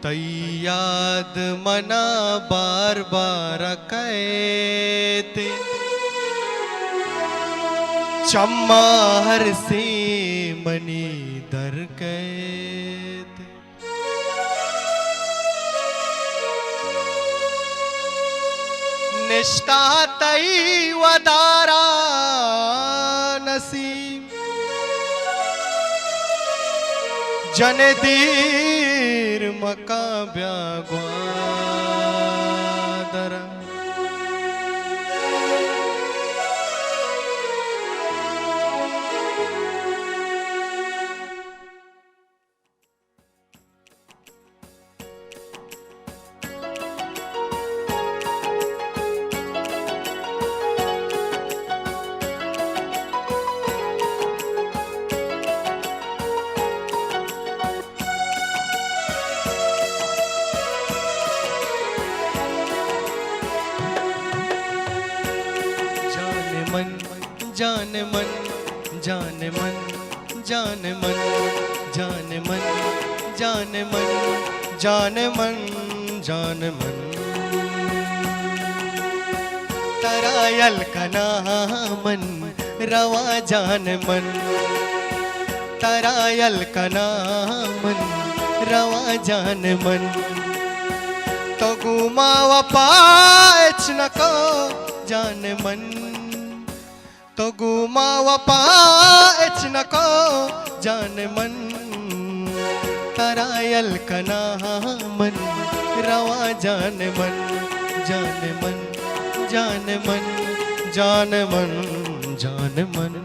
तई याद मना बार बार कहते चम्मा हर से मनी दर कहते निष्ठा तई वदारा नसीब जन दीर मका ब्याग्वादरा जान मन जान मन जान मन जान मन जान मन जान मन जान मन तरायल कना मन रवा जान मन तरायल कना मन रवा जान मन तो गुमावा पाच नको जान मन तो गुमावा पाच नको जान मन तरायल कना मन रवा जान मन जान मन जान मन जान मन जान मन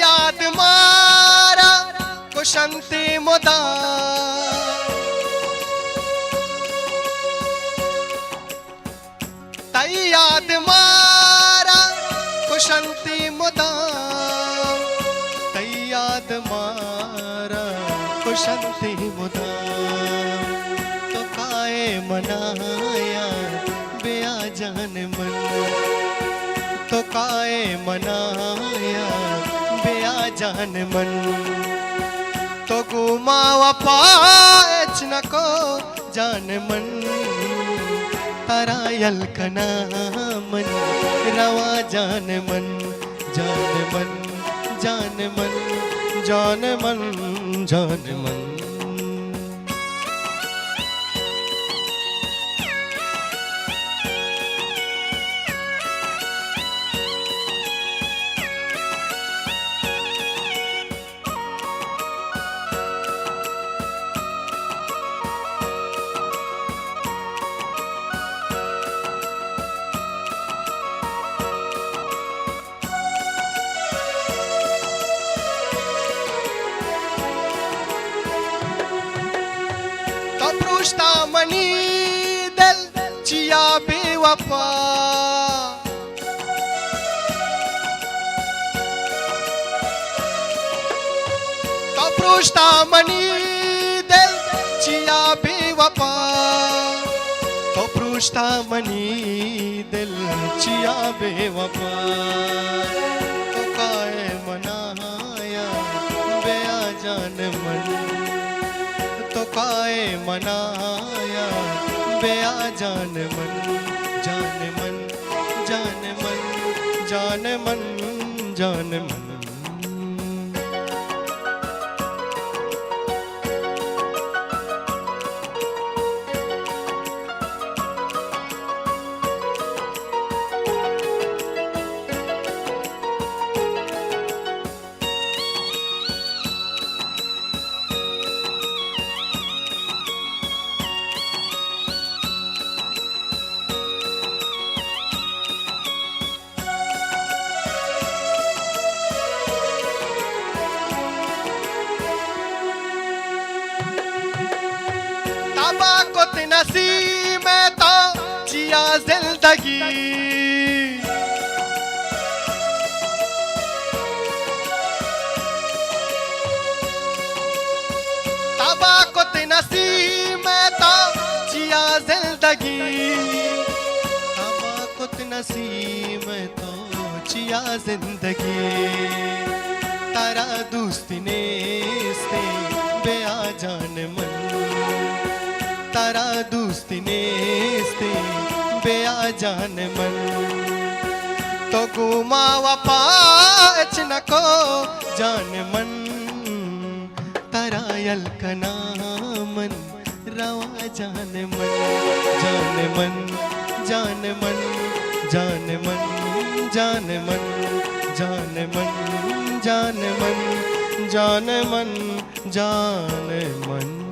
याद मारा कुशंती मुदा तई याद मारा कुशंती मुदा तई याद मारा कुशंती मुदा तो काए मनाया बेया जान मन तो काए मनाया बेया जान मन तो गुमावा पाच नको जान मन तरायल कना मन रवा जान मन जान मन जान मन जान मन जान मन पृष्ठा मनी दिल चिया बेवफा तो पृष्ठा मनी दिल चिया बेवफा तो पृष्ठा मनी दिल चिया बेवफा तो काए मनाया बेया जान मन तो काए मनाया बेया जान मन जान मन जान मन जान मन जान मन नसी मैं तो जिया जिंदगी तबाकुत नसी मैं तो जिया जिंदगी तबाकुत नसी मैं तो जिया जिंदगी तारा दोस्ती ने से बेआ जान मन तारा दोस्ती ने से बेआ जान मन तो गुमावा पाच नको जान मन तारा यलकना मन रवा जान मन जान मन जान मन जान मन जान मन जान मन जान मन जान मन जान मन